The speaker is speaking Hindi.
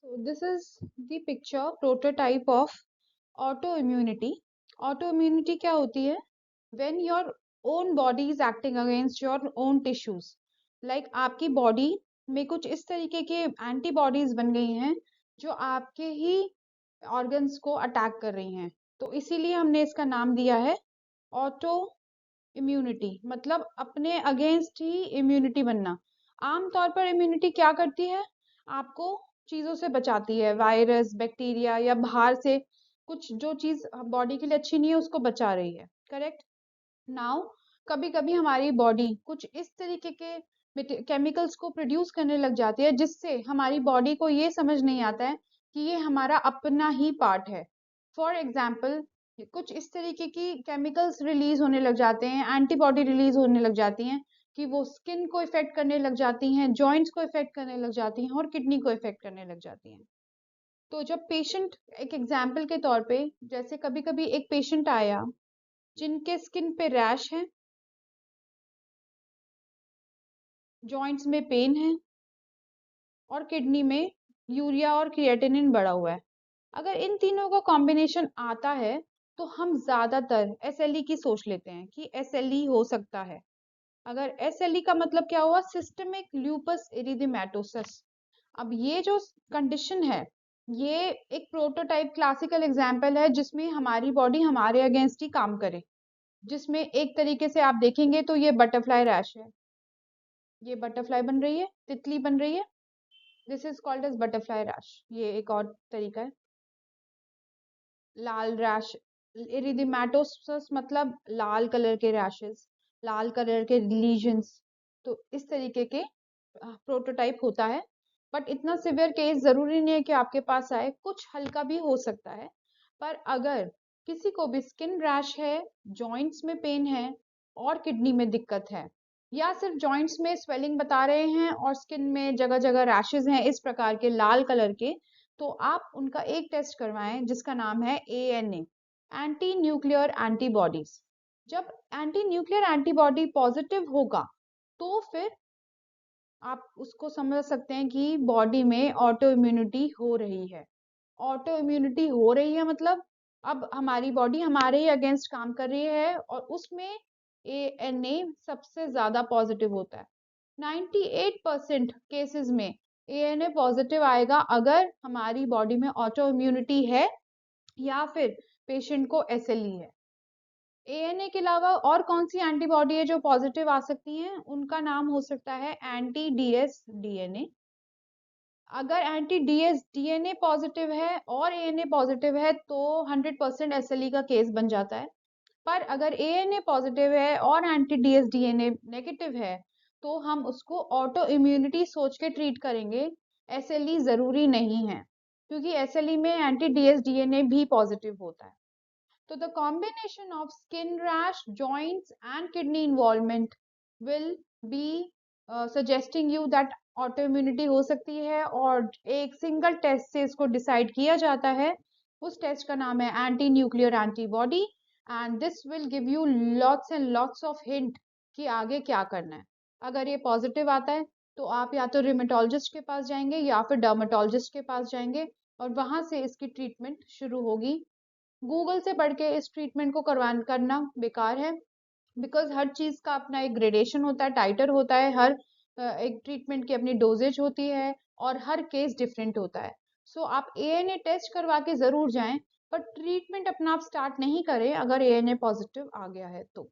So this is the picture prototype of autoimmunity. Autoimmunity क्या होती है? When your own body is acting against your own tissues. Like आपकी बॉडी में कुछ इस तरीके के एंटीबॉडीज बन गई हैं जो आपके ही ऑर्गन्स को अटैक कर रही हैं। तो इसीलिए हमने इसका नाम दिया है ऑटो इम्यूनिटी, मतलब अपने अगेंस्ट ही इम्यूनिटी बनना। आमतौर पर इम्यूनिटी क्या करती है? आपको चीजों से बचाती है, वायरस, बैक्टीरिया या बाहर से कुछ जो चीज बॉडी के लिए अच्छी नहीं है उसको बचा रही है। करेक्ट। नाउ कभी कभी हमारी बॉडी कुछ इस तरीके के केमिकल्स को प्रोड्यूस करने लग जाती है जिससे हमारी बॉडी को ये समझ नहीं आता है कि ये हमारा अपना ही पार्ट है। फॉर एग्जाम्पल कुछ इस तरीके की केमिकल्स रिलीज होने लग जाते हैं, एंटीबॉडी रिलीज होने लग जाती हैं कि वो स्किन को इफेक्ट करने लग जाती हैं, जॉइंट्स को इफेक्ट करने लग जाती हैं और किडनी को इफेक्ट करने लग जाती हैं। तो जब पेशेंट, एक एग्जाम्पल के तौर पे, जैसे कभी कभी एक पेशेंट आया जिनके स्किन पे रैश है, जॉइंट्स में पेन है और किडनी में यूरिया और क्रिएटिनिन बढ़ा हुआ है। अगर इन तीनों का कॉम्बिनेशन आता है तो हम ज्यादातर एसएलई की सोच लेते हैं कि एसएलई हो सकता है। अगर एसएलई का मतलब क्या हुआ? Systemic lupus erythematosus. अब ये जो कंडीशन है, ये एक प्रोटोटाइप क्लासिकल एग्जाम्पल है जिसमें हमारी बॉडी हमारे अगेंस्ट ही काम करे। जिसमें एक तरीके से आप देखेंगे तो ये बटरफ्लाई रैश है, ये बटरफ्लाई बन रही है, तितली बन रही है। This is called as butterfly rash. ये एक और तरीका है। लाल रैश, इरिथेमेटोसस मतलब लाल कलर के रैशेस, लाल कलर के लीजन्स। तो इस तरीके के प्रोटोटाइप होता है। बट इतना सिवियर केस जरूरी नहीं है कि आपके पास आए, कुछ हल्का भी हो सकता है। पर अगर किसी को भी स्किन रैश है, जॉइंट्स में पेन है और किडनी में दिक्कत है, या सिर्फ जॉइंट्स में स्वेलिंग बता रहे हैं और स्किन में जगह जगह रैशेज हैं इस प्रकार के लाल कलर के, तो आप उनका एक टेस्ट करवाएं जिसका नाम है एएनए, एंटी न्यूक्लियर एंटीबॉडीज। जब एंटी न्यूक्लियर एंटीबॉडी पॉजिटिव होगा तो फिर आप उसको समझ सकते हैं कि बॉडी में ऑटो इम्यूनिटी हो रही है। ऑटो इम्यूनिटी हो रही है मतलब अब हमारी बॉडी हमारे ही अगेंस्ट काम कर रही है और उसमें एएनए सबसे ज्यादा पॉजिटिव होता है। 98% केसेस में एएनए पॉजिटिव आएगा अगर हमारी बॉडी में ऑटो इम्यूनिटी है या फिर पेशेंट को एसएलई है। एएनए के अलावा और कौन सी एंटीबॉडी है जो पॉजिटिव आ सकती हैं? उनका नाम हो सकता है एंटी डीएस डीएनए। अगर एंटी डीएस डीएनए पॉजिटिव है और एएनए पॉजिटिव है तो 100% एसएलई का केस बन जाता है। पर अगर एएनए पॉजिटिव है और एंटी डीएस डीएनए नेगेटिव है तो हम उसको ऑटो इम्यूनिटी सोच के ट्रीट करेंगे। एसएलई जरूरी नहीं है क्योंकि एसएलई में एंटी डीएस डीएनए भी पॉजिटिव होता है। So the combination of skin rash, joints and kidney involvement will be suggesting you that autoimmunity हो सकती है और एक सिंगल टेस्ट से इसको डिसाइड किया जाता है। उस टेस्ट का नाम है anti nuclear antibody and this will give you lots and lots of hint कि आगे क्या करना है। अगर ये पॉजिटिव आता है तो आप या तो रिमेटोलॉजिस्ट के पास जाएंगे या फिर डर्मेटोलॉजिस्ट के पास जाएंगे और वहां से इसकी ट्रीटमेंट शुरू होगी। गूगल से पढ़ के इस ट्रीटमेंट को करना बेकार है, बिकॉज हर चीज का अपना एक ग्रेडेशन होता है, टाइटर होता है, हर एक ट्रीटमेंट की अपनी डोजेज होती है और हर केस डिफरेंट होता है। सो आप एएनए टेस्ट करवा के जरूर जाएं, पर ट्रीटमेंट अपना आप स्टार्ट नहीं करें अगर एएनए पॉजिटिव आ गया है तो।